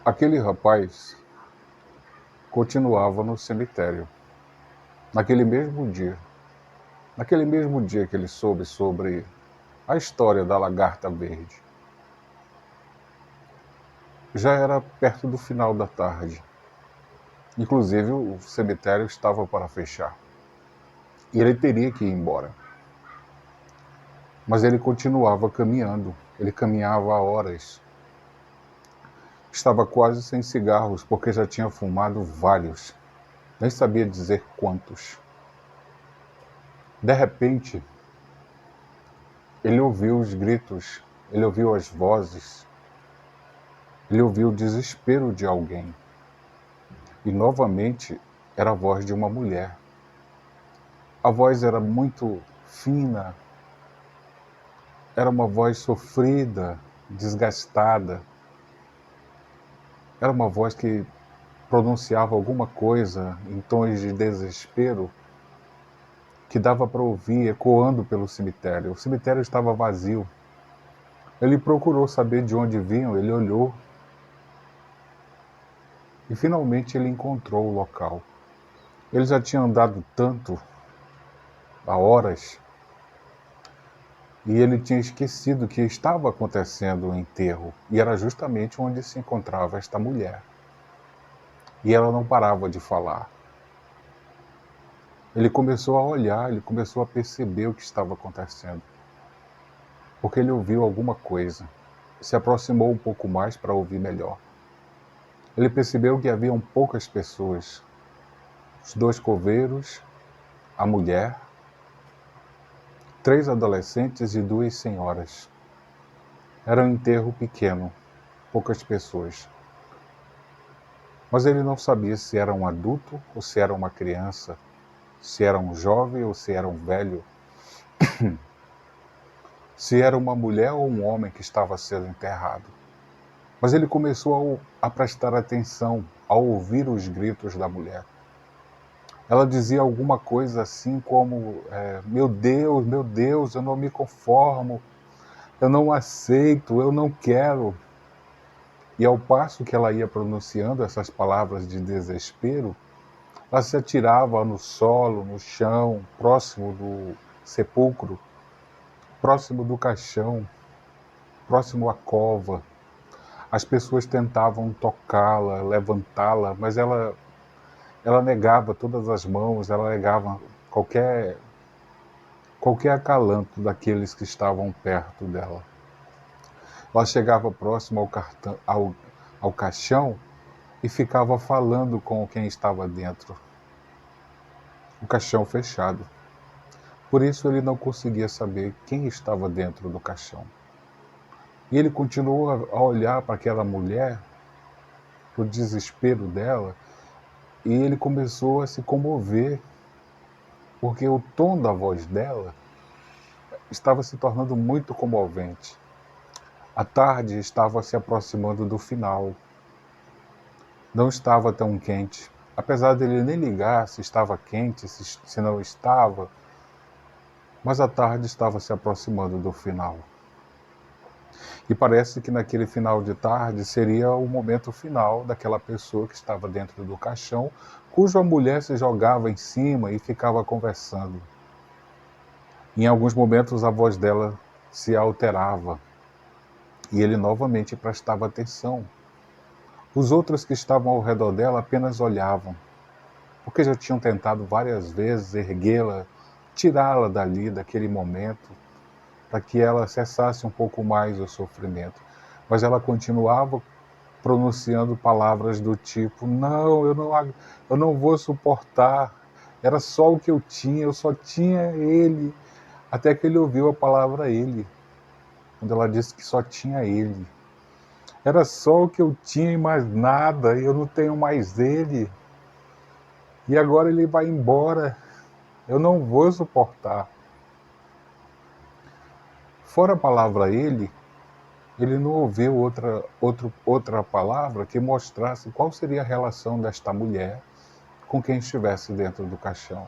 Aquele rapaz continuava no cemitério, naquele mesmo dia. Naquele mesmo dia que ele soube sobre a história da lagarta verde. Já era perto do final da tarde. Inclusive, o cemitério estava para fechar. E ele teria que ir embora. Mas ele continuava caminhando. Ele caminhava há horas. Estava quase sem cigarros, porque já tinha fumado vários. Nem sabia dizer quantos. De repente, ele ouviu os gritos, ele ouviu as vozes, ele ouviu o desespero de alguém. E novamente era a voz de uma mulher. A voz era muito fina, era uma voz sofrida, desgastada. Era uma voz que pronunciava alguma coisa em tons de desespero que dava para ouvir ecoando pelo cemitério. O cemitério estava vazio. Ele procurou saber de onde vinham, ele olhou e finalmente ele encontrou o local. Ele já tinha andado tanto, há horas, e ele tinha esquecido que estava acontecendo o enterro, e era justamente onde se encontrava esta mulher. E ela não parava de falar. Ele começou a olhar, ele começou a perceber o que estava acontecendo. Porque ele ouviu alguma coisa. Se aproximou um pouco mais para ouvir melhor. Ele percebeu que haviam poucas pessoas. Os dois coveiros, a mulher, 3 adolescentes e 2 senhoras. Era um enterro pequeno, poucas pessoas. Mas ele não sabia se era um adulto ou se era uma criança, se era um jovem ou se era um velho, se era uma mulher ou um homem que estava sendo enterrado. Mas ele começou a prestar atenção ao ouvir os gritos da mulher. Ela dizia alguma coisa assim como, meu Deus, eu não me conformo, eu não aceito, eu não quero. E ao passo que ela ia pronunciando essas palavras de desespero, ela se atirava no solo, no chão, próximo do sepulcro, próximo do caixão, próximo à cova. As pessoas tentavam tocá-la, levantá-la, mas ela negava todas as mãos, ela negava qualquer acalanto daqueles que estavam perto dela. Ela chegava próximo ao caixão e ficava falando com quem estava dentro. O caixão fechado. Por isso ele não conseguia saber quem estava dentro do caixão. E ele continuou a olhar para aquela mulher, para o desespero dela, e ele começou a se comover, porque o tom da voz dela estava se tornando muito comovente. A tarde estava se aproximando do final. Não estava tão quente. Apesar dele nem ligar se estava quente, se não estava, mas a tarde estava se aproximando do final. E parece que naquele final de tarde seria o momento final daquela pessoa que estava dentro do caixão, cuja mulher se jogava em cima e ficava conversando. Em alguns momentos a voz dela se alterava e ele novamente prestava atenção. Os outros que estavam ao redor dela apenas olhavam, porque já tinham tentado várias vezes erguê-la, tirá-la dali, daquele momento, para que ela cessasse um pouco mais o sofrimento. Mas ela continuava pronunciando palavras do tipo, não, eu não vou suportar, era só o que eu tinha, eu só tinha ele. Até que ele ouviu a palavra ele, quando ela disse que só tinha ele. Era só o que eu tinha e mais nada, eu não tenho mais ele. E agora ele vai embora, eu não vou suportar. Fora a palavra ele não ouviu outra palavra que mostrasse qual seria a relação desta mulher com quem estivesse dentro do caixão.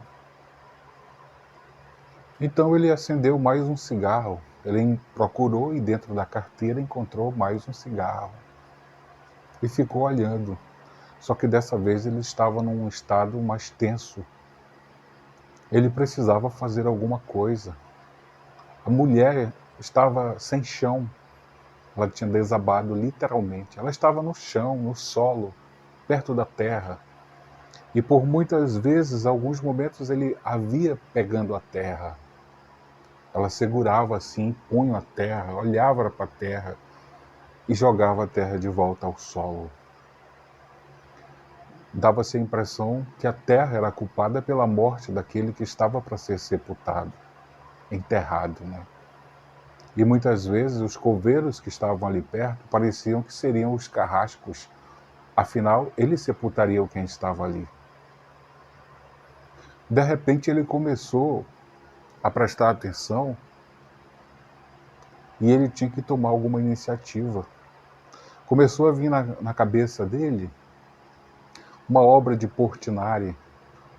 Então ele acendeu mais um cigarro. Ele procurou e dentro da carteira encontrou mais um cigarro. e ficou olhando. Só que dessa vez ele estava num estado mais tenso. Ele precisava fazer alguma coisa. A mulher estava sem chão. Ela tinha desabado literalmente. Ela estava no chão, no solo, perto da terra. E por muitas vezes, alguns momentos, ele a via pegando a terra. Ela segurava assim, punha a terra, olhava para a terra e jogava a terra de volta ao solo. Dava-se a impressão que a terra era culpada pela morte daquele que estava para ser sepultado, enterrado, né? E muitas vezes os coveiros que estavam ali perto pareciam que seriam os carrascos. Afinal, ele sepultaria quem estava ali. De repente ele começou a prestar atenção e ele tinha que tomar alguma iniciativa. Começou a vir na cabeça dele uma obra de Portinari,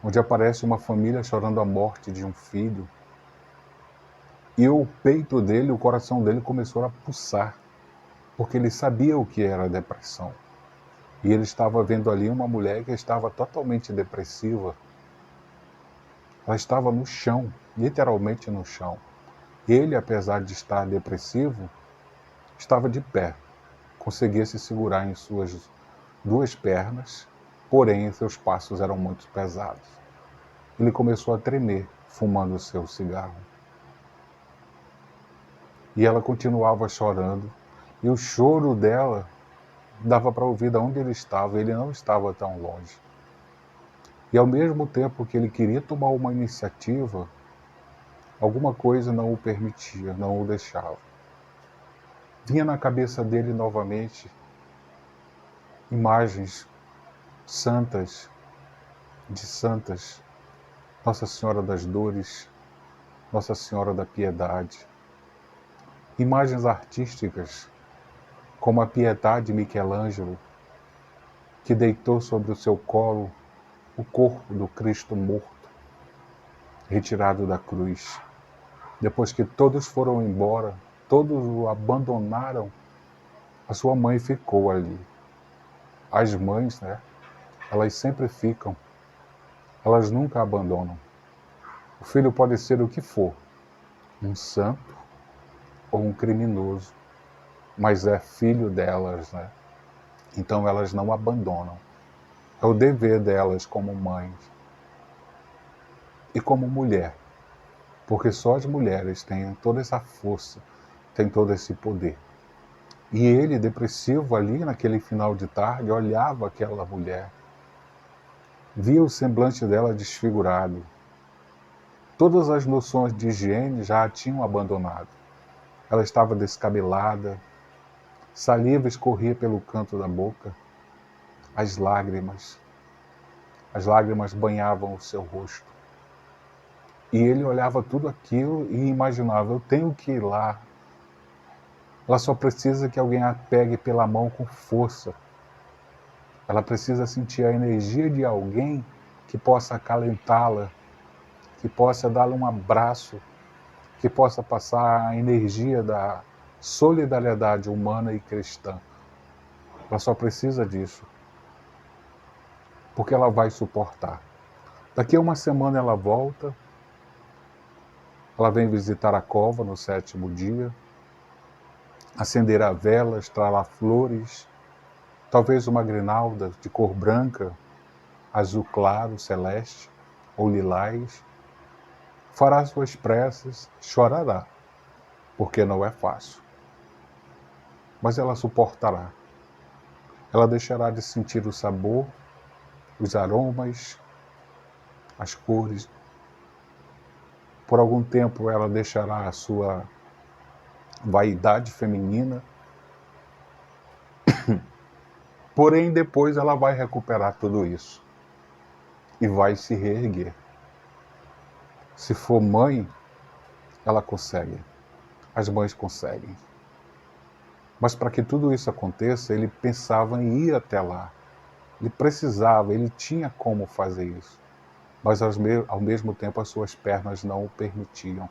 onde aparece uma família chorando a morte de um filho. E o peito dele, o coração dele começou a pulsar, porque ele sabia o que era a depressão. E ele estava vendo ali uma mulher que estava totalmente depressiva. Ela estava no chão, literalmente no chão. Ele, apesar de estar depressivo, estava de pé. Conseguia se segurar em suas duas pernas, porém seus passos eram muito pesados. Ele começou a tremer, fumando o seu cigarro. E ela continuava chorando, e o choro dela dava para ouvir de onde ele estava, ele não estava tão longe. E ao mesmo tempo que ele queria tomar uma iniciativa, alguma coisa não o permitia, não o deixava. Vinha na cabeça dele novamente imagens santas, de santas, Nossa Senhora das Dores, Nossa Senhora da Piedade. Imagens artísticas, como a Piedade de Michelangelo, que deitou sobre o seu colo o corpo do Cristo morto, retirado da cruz. Depois que todos foram embora, todos o abandonaram, a sua mãe ficou ali. As mães, né? Elas sempre ficam. Elas nunca abandonam. O filho pode ser o que for, um santo ou um criminoso, mas é filho delas, né? Então elas não abandonam. É o dever delas como mães e como mulher, porque só as mulheres têm toda essa força, têm todo esse poder. E ele, depressivo ali naquele final de tarde, olhava aquela mulher, via o semblante dela desfigurado. Todas as noções de higiene já a tinham abandonado. Ela estava descabelada, saliva escorria pelo canto da boca, as lágrimas banhavam o seu rosto. E ele olhava tudo aquilo e imaginava, eu tenho que ir lá. Ela só precisa que alguém a pegue pela mão com força. Ela precisa sentir a energia de alguém que possa acalentá-la, que possa dar-lhe um abraço, que possa passar a energia da solidariedade humana e cristã. Ela só precisa disso, porque ela vai suportar. Daqui a uma semana ela volta, ela vem visitar a cova no 7º dia, acenderá velas, trará flores, talvez uma grinalda de cor branca, azul claro, celeste ou lilás. Fará suas preces, chorará, porque não é fácil. Mas ela suportará. Ela deixará de sentir o sabor, os aromas, as cores. Por algum tempo ela deixará a sua vaidade feminina, porém depois ela vai recuperar tudo isso e vai se reerguer. Se for mãe, ela consegue. As mães conseguem. Mas para que tudo isso aconteça, ele pensava em ir até lá. Ele precisava, ele tinha como fazer isso. Mas ao mesmo tempo as suas pernas não o permitiam.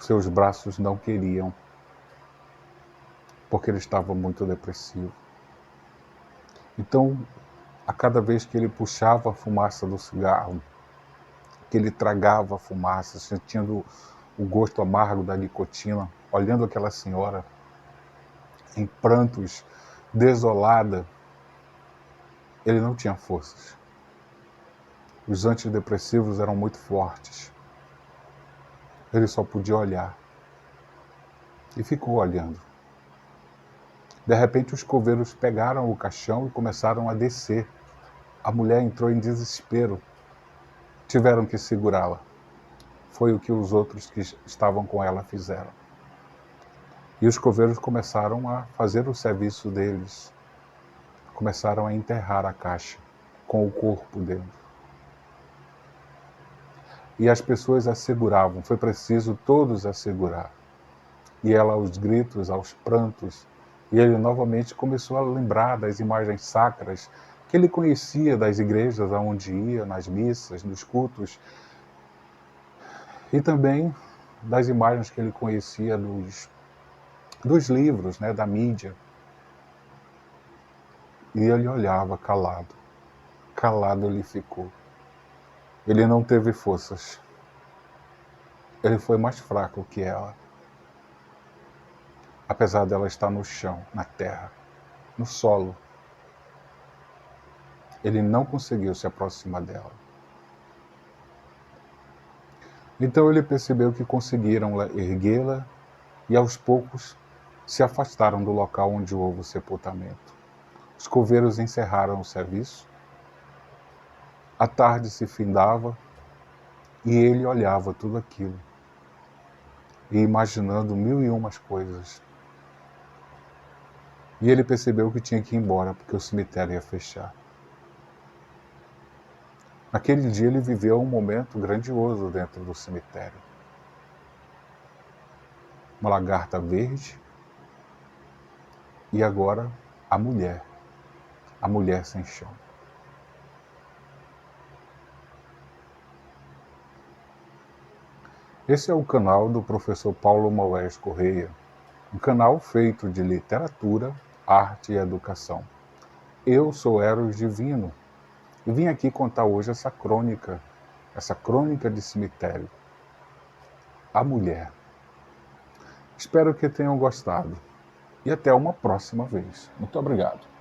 Seus braços não queriam, porque ele estava muito depressivo. Então, a cada vez que ele puxava a fumaça do cigarro, que ele tragava a fumaça, sentindo o gosto amargo da nicotina, olhando aquela senhora em prantos, desolada, ele não tinha forças. Os antidepressivos eram muito fortes. Ele só podia olhar. E ficou olhando. De repente, os coveiros pegaram o caixão e começaram a descer. A mulher entrou em desespero. Tiveram que segurá-la. Foi o que os outros que estavam com ela fizeram. E os coveiros começaram a fazer o serviço deles. Começaram a enterrar a caixa com o corpo dentro. E as pessoas a seguravam. Foi preciso todos a segurar. E ela aos gritos, aos prantos. E ele novamente começou a lembrar das imagens sacras que ele conhecia das igrejas aonde ia, nas missas, nos cultos. E também das imagens que ele conhecia dos livros, né, da mídia. E ele olhava calado. Calado ele ficou. Ele não teve forças. Ele foi mais fraco que ela. Apesar dela estar no chão, na terra, no solo. Ele não conseguiu se aproximar dela. Então ele percebeu que conseguiram erguê-la e aos poucos se afastaram do local onde houve o sepultamento. Os coveiros encerraram o serviço. A tarde se findava e ele olhava tudo aquilo e imaginando mil e umas coisas. E ele percebeu que tinha que ir embora porque o cemitério ia fechar. Naquele dia ele viveu um momento grandioso dentro do cemitério. Uma lagarta verde e agora a mulher sem chão. Esse é o canal do professor Paulo Moés Correia, um canal feito de literatura, arte e educação. Eu sou Eros Divino e vim aqui contar hoje essa crônica de cemitério. A mulher. Espero que tenham gostado e até uma próxima vez. Muito obrigado.